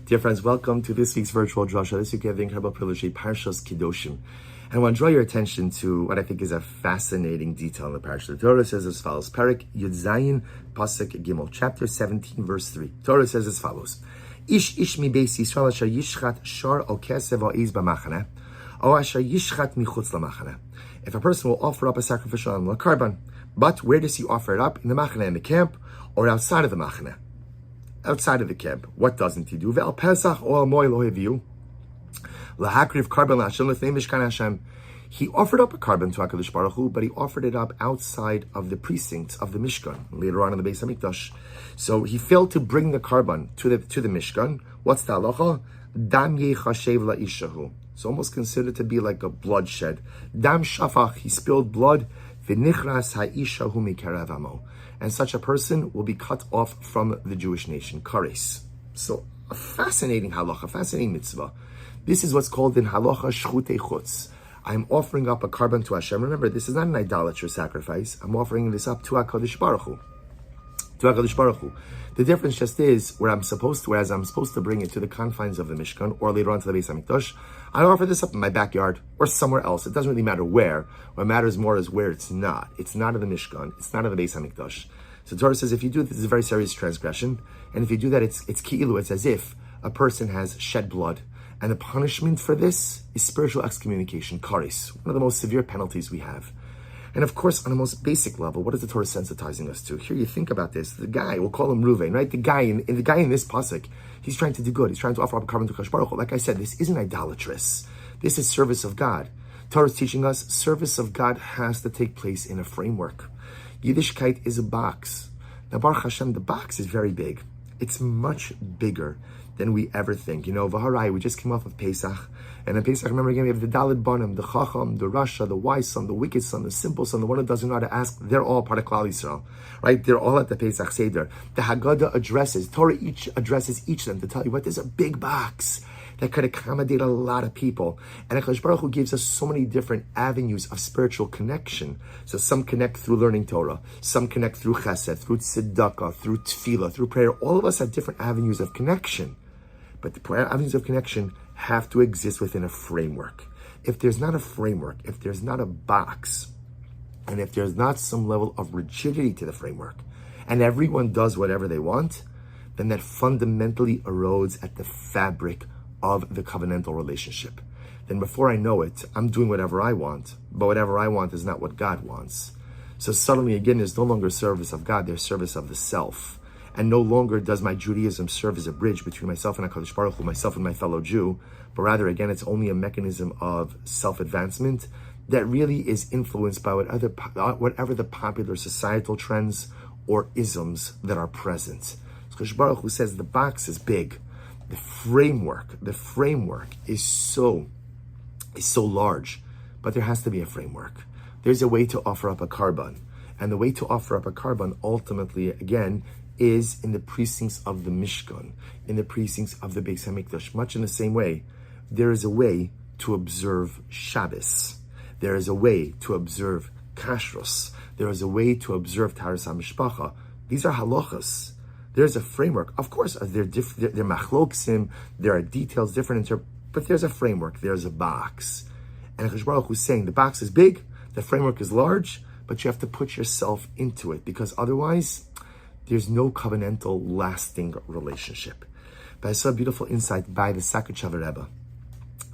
Dear friends, welcome to this week's virtual Drasha. This week we have the incredible privilege of Parshas Kedoshim. And I want to draw your attention to what I think is a fascinating detail in the Parsha. The Torah says as follows, Perek Yud Zayin, Pasuk Gimel, chapter 17, verse 3. Torah says as follows, Ish mi beis Yisrael asher yishchat shar o kesev o iz b'machane, o asher yishchat michutz lamachane. If a person will offer up a sacrificial animal, a karban, but where does he offer it up? In the machane, in the camp, or outside of the machane? Outside of the camp. What doesn't he do? Ve'al Pesach o al moy lo heviu lahakriv karban la'Hashem l'fnei mishkan Hashem. He offered up a karban to HaKadosh Baruch Hu, but he offered it up outside of the precincts of the Mishkan, later on in the Beis HaMikdash. So he failed to bring the karban to the Mishkan. What's the halacha? Dam yechashev la'ishahu. It's almost considered to be like a bloodshed. Dam shafach, he spilled blood. V'nichras ha'ishahu mikerav amo. And such a person will be cut off from the Jewish nation. Kares. So a fascinating halacha, fascinating mitzvah. This is what's called in halacha shchutei chutz. I'm offering up a karban to Hashem. Remember, this is not an idolatrous sacrifice. I'm offering this up to HaKadosh Baruch Hu. To HaKadosh Baruch Hu. The difference just is whereas I'm supposed to bring it to the confines of the Mishkan or later on to the Beis HaMikdash, I offer this up in my backyard or somewhere else. It doesn't really matter where. What matters more is where it's not. It's not in the Mishkan. It's not in the Beis HaMikdash. So the Torah says if you do this, it's a very serious transgression. And if you do that, it's ki'ilu. It's as if a person has shed blood. And the punishment for this is spiritual excommunication, kares, one of the most severe penalties we have. And of course, on the most basic level, what is the Torah sensitizing us to? Here you think about this. The guy, we'll call him Ruvain, right? The guy in this pasuk, he's trying to do good. He's trying to offer up a karban to HaKadosh Baruch Hu. Like I said, this isn't idolatrous. This is service of God. Torah is teaching us service of God has to take place in a framework. Yiddishkeit is a box. Now, Baruch Hashem, the box is very big. It's much bigger than we ever think. You know, Acharei, we just came off of Pesach. And in Pesach, remember again, we have the Daled Banim, the Chacham, the Drasha, the wise son, the wicked son, the simple son, the one who doesn't know how to ask. They're all part of Klal Yisrael, right? They're all at the Pesach Seder. The Haggadah addresses, Torah addresses each of them to tell you what, there's a big box that could accommodate a lot of people. And HaKadosh Baruch Hu gives us so many different avenues of spiritual connection. So some connect through learning Torah, some connect through chesed, through tzedakah, through tefillah, through prayer. All of us have different avenues of connection. But the avenues of connection have to exist within a framework. If there's not a framework, if there's not a box, and if there's not some level of rigidity to the framework, and everyone does whatever they want, then that fundamentally erodes at the fabric of the covenantal relationship. Then before I know it, I'm doing whatever I want, but whatever I want is not what God wants. So suddenly again, there's no longer service of God, there's service of the self. And no longer does my Judaism serve as a bridge between myself and HaKadosh Baruch Hu, myself and my fellow Jew, but rather, again, it's only a mechanism of self-advancement that really is influenced by whatever the popular societal trends or isms that are present. So HaKadosh Baruch Hu says the box is big. The framework is so large, but there has to be a framework. There's a way to offer up a karban. And the way to offer up a karban ultimately, again, is in the precincts of the Mishkan, in the precincts of the Beis HaMikdash. Much in the same way, there is a way to observe Shabbos. There is a way to observe Kashrus. There is a way to observe Taharas HaMishpacha. These are halachas. There's a framework. Of course, they're machloksim, there are details, different, but there's a framework, there's a box. And HaKadosh Baruch Hu is saying the box is big, the framework is large, but you have to put yourself into it, because otherwise, there's no covenantal, lasting relationship. But I saw a beautiful insight by the Sakhav Rebbe.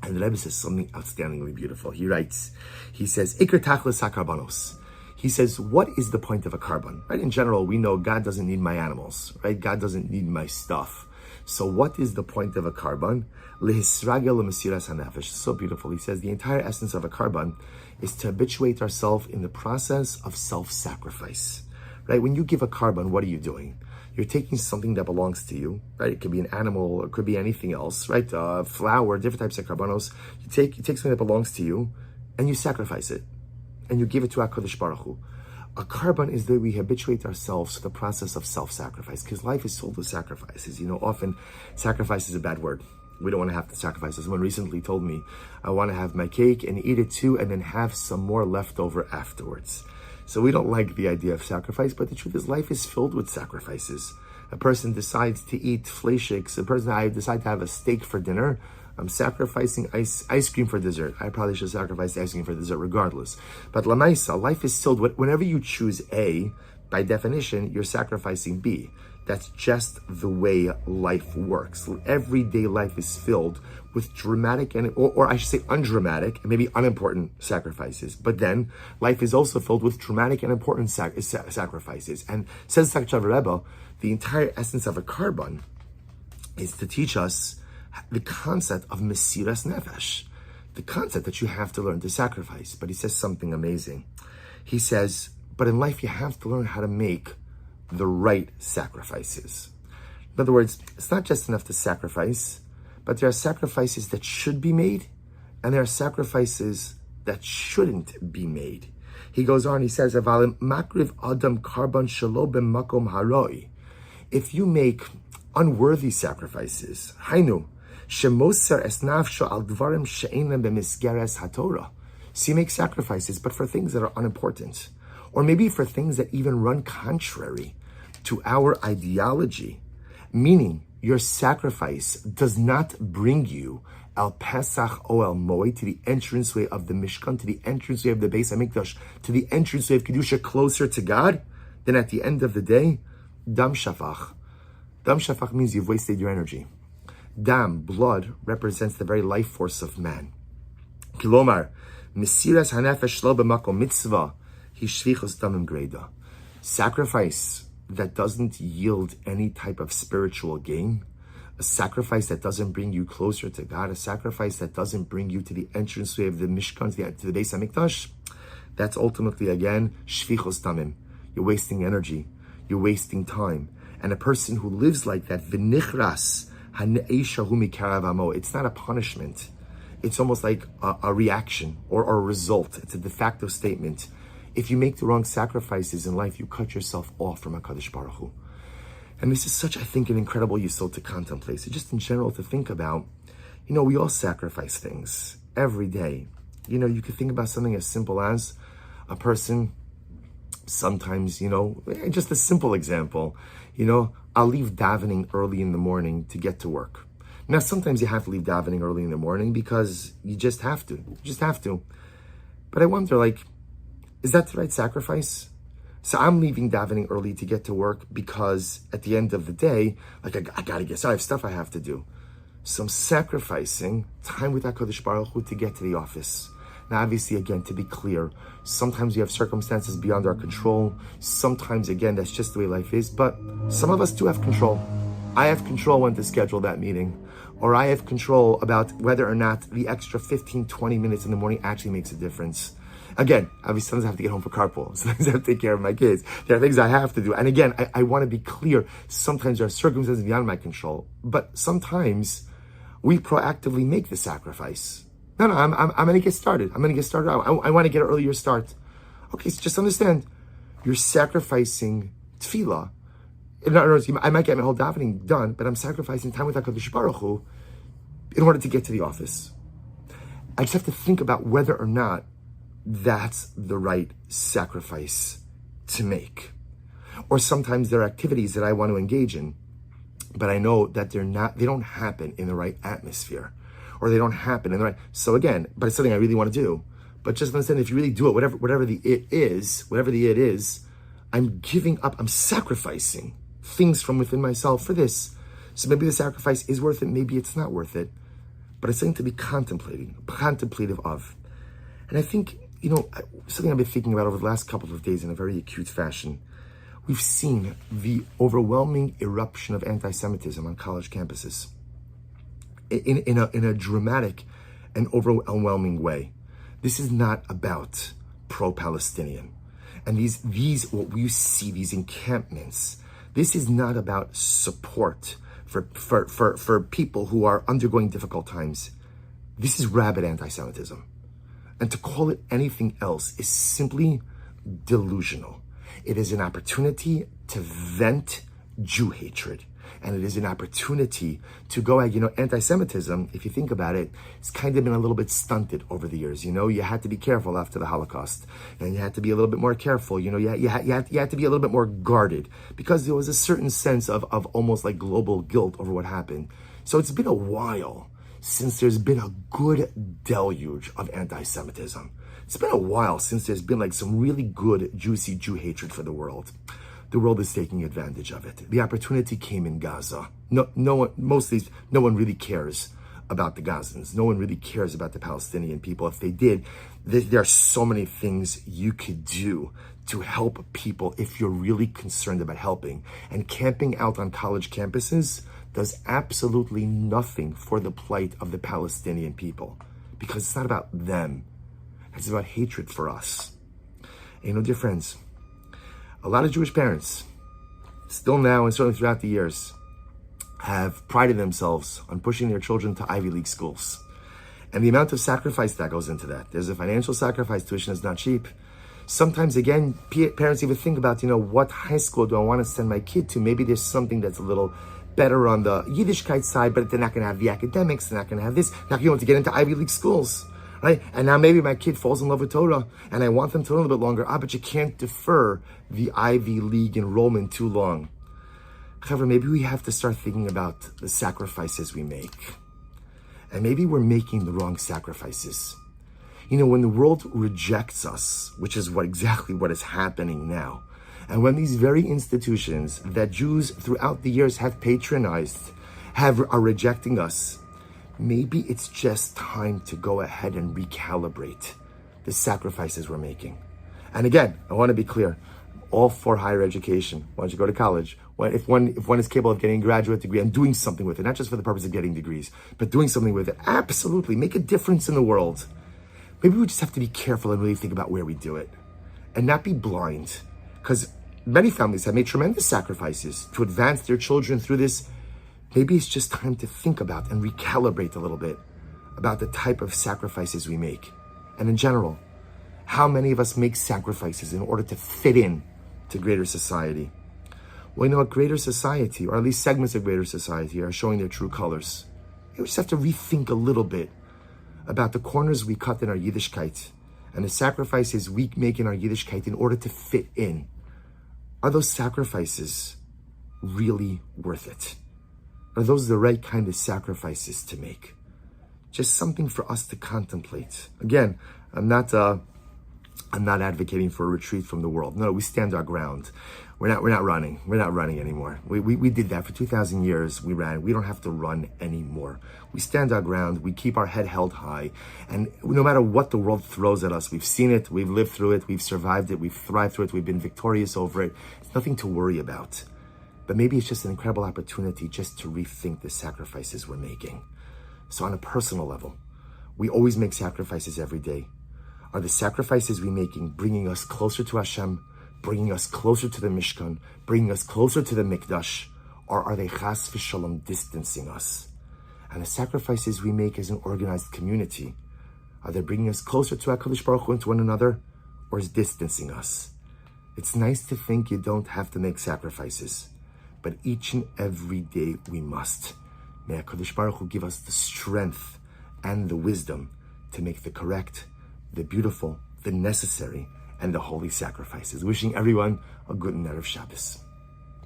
And the Rebbe says something outstandingly beautiful. He writes, he says, Iker tachlis hakarbanos. He says, what is the point of a karban? Right? In general, we know God doesn't need my animals, right? God doesn't need my stuff. So what is the point of a karban? Lehisragel mesiras hanefesh. So beautiful. He says the entire essence of a karban is to habituate ourselves in the process of self-sacrifice. Right? When you give a karban, what are you doing? You're taking something that belongs to you, right? It could be an animal, or it could be anything else, right? Flour, different types of karbanos. You take something that belongs to you, and you sacrifice it, and you give it to HaKadosh Baruch Hu. A karban is that we habituate ourselves to the process of self-sacrifice, because life is filled with sacrifices. You know, often sacrifice is a bad word. We don't want to have to sacrifice. Someone recently told me, I want to have my cake and eat it too, and then have some more left over afterwards. So we don't like the idea of sacrifice, but the truth is life is filled with sacrifices. A person decides to eat fleischiks. A person, I decide to have a steak for dinner. I'm sacrificing ice cream for dessert. I probably should sacrifice ice cream for dessert regardless. But lamaisa, life is still, whenever you choose A, by definition, you're sacrificing B. That's just the way life works. Everyday life is filled with dramatic or I should say undramatic and maybe unimportant sacrifices. But then life is also filled with dramatic and important sacrifices. And says the Acharei Rebbe, the entire essence of a carbon is to teach us the concept of mesiras nefesh, the concept that you have to learn to sacrifice. But he says something amazing. He says, but in life you have to learn how to make the right sacrifices. In other words, it's not just enough to sacrifice, but there are sacrifices that should be made, and there are sacrifices that shouldn't be made. He goes on, he says, makriv adam karban shelo b'makom haroi. If you make unworthy sacrifices, hainu, shemoser es nafsho al dvarim she'einem b'misgeres haTorah. So you make sacrifices, but for things that are unimportant, or maybe for things that even run contrary to our ideology, meaning your sacrifice does not bring you al Pesach o el Moed, to the entranceway of the Mishkan, to the entranceway of the Beis HaMikdash, to the entranceway of Kedusha, closer to God, then at the end of the day, dam shafach. Dam shafach means you've wasted your energy. Dam, blood, represents the very life force of man. Kilomar, mesiras hanefesh lo b'makom mitzvah, hishvichos damim greda. Sacrifice that doesn't yield any type of spiritual gain, a sacrifice that doesn't bring you closer to God, a sacrifice that doesn't bring you to the entranceway of the Mishkan, to the Beis HaMikdash, that's ultimately, again, shvichos damim. You're wasting energy. You're wasting time. And a person who lives like that, v'nichras hane'esha hu mikarav amo, it's not a punishment. It's almost like a reaction or a result. It's a de facto statement. If you make the wrong sacrifices in life, you cut yourself off from HaKadosh Baruch Hu. And this is such, I think, an incredible yesod to contemplate. So just in general to think about, we all sacrifice things every day. You could think about something as simple as a person, sometimes, just a simple example, I'll leave davening early in the morning to get to work. Now, sometimes you have to leave davening early in the morning because you just have to. You just have to. But I wonder, is that the right sacrifice? So I'm leaving davening early to get to work because at the end of the day, I gotta get, so I have stuff I have to do. So I'm sacrificing time with HaKadosh Baruch Hu to get to the office. Now, obviously, again, to be clear, sometimes we have circumstances beyond our control. Sometimes, again, that's just the way life is. But some of us do have control. I have control when to schedule that meeting. Or I have control about whether or not the extra 15, 20 minutes in the morning actually makes a difference. Again, obviously, sometimes I have to get home for carpool. Sometimes I have to take care of my kids. There are things I have to do. And again, I want to be clear. Sometimes there are circumstances beyond my control. But sometimes we proactively make the sacrifice. No, I'm going to get started. I'm going to get started. I want to get an earlier start. Okay, so just understand, you're sacrificing tefillah. In other words, I might get my whole davening done, but I'm sacrificing time with HaKadosh Baruch Hu in order to get to the office. I just have to think about whether or not that's the right sacrifice to make. Or sometimes there are activities that I want to engage in, but I know that they don't happen in the right atmosphere, or they don't happen in the right, so again, but it's something I really want to do. But just understand, if you really do it, whatever the it is, I'm giving up, I'm sacrificing things from within myself for this. So maybe the sacrifice is worth it, maybe it's not worth it, but it's something to be contemplative of. And I think, something I've been thinking about over the last couple of days in a very acute fashion. We've seen the overwhelming eruption of anti-Semitism on college campuses in a dramatic and overwhelming way. This is not about pro-Palestinian. And these what we see, these encampments, this is not about support for people who are undergoing difficult times. This is rabid anti-Semitism. And to call it anything else is simply delusional. It is an opportunity to vent Jew hatred and it is an opportunity to go at, anti-Semitism, if you think about it, it's kind of been a little bit stunted over the years. You had to be careful after the Holocaust, and you had to be a little bit more careful. You had to be a little bit more guarded, because there was a certain sense of almost like global guilt over what happened. So it's been a while since there's been a good deluge of anti-Semitism. It's been a while since there's been like some really good, juicy Jew hatred for the world. The world is taking advantage of it. The opportunity came in Gaza. No one really cares about the Gazans. No one really cares about the Palestinian people. If they did, there are so many things you could do to help people if you're really concerned about helping. And camping out on college campuses does absolutely nothing for the plight of the Palestinian people, because it's not about them. It's about hatred for us. And dear friends, a lot of Jewish parents, still now and certainly throughout the years, have prided themselves on pushing their children to Ivy League schools. And the amount of sacrifice that goes into that. There's a financial sacrifice. Tuition is not cheap. Sometimes, again, parents even think about, what high school do I want to send my kid to? Maybe there's something that's a little better on the Yiddishkeit side, but they're not going to have the academics. They're not going to have this. Not going to get into Ivy League schools. Right? And now maybe my kid falls in love with Torah and I want them to learn a little bit longer. But you can't defer the Ivy League enrollment too long. However, maybe we have to start thinking about the sacrifices we make. And maybe we're making the wrong sacrifices. When the world rejects us, which is exactly what is happening now, and when these very institutions that Jews throughout the years have patronized are rejecting us, maybe it's just time to go ahead and recalibrate the sacrifices we're making. And again, I want to be clear, all for higher education. Why don't you go to college? If one is capable of getting a graduate degree and doing something with it, not just for the purpose of getting degrees, but doing something with it, absolutely, make a difference in the world. Maybe we just have to be careful and really think about where we do it and not be blind, because many families have made tremendous sacrifices to advance their children through this. Maybe it's just time to think about and recalibrate a little bit about the type of sacrifices we make. And in general, how many of us make sacrifices in order to fit in to greater society? Well, greater society, or at least segments of greater society, are showing their true colors. We just have to rethink a little bit about the corners we cut in our Yiddishkeit and the sacrifices we make in our Yiddishkeit in order to fit in. Are those sacrifices really worth it? Are those the right kind of sacrifices to make? Just something for us to contemplate. Again, I'm not advocating for a retreat from the world. No, we stand our ground. We're not running. We're not running anymore. We did that for 2,000 years. We ran. We don't have to run anymore. We stand our ground. We keep our head held high. And no matter what the world throws at us, we've seen it, we've lived through it, we've survived it, we've thrived through it, we've been victorious over it. It's nothing to worry about. But maybe it's just an incredible opportunity just to rethink the sacrifices we're making. So on a personal level, we always make sacrifices every day. Are the sacrifices we're making bringing us closer to Hashem, bringing us closer to the Mishkan, bringing us closer to the Mikdash, or are they chas v'shalom distancing us? And the sacrifices we make as an organized community, are they bringing us closer to HaKadosh Baruch Hu and to one another, or is distancing us? It's nice to think you don't have to make sacrifices, but each and every day we must. May HaKadosh Baruch Hu give us the strength and the wisdom to make the correct, the beautiful, the necessary, and the holy sacrifices. Wishing everyone a good night of Shabbos.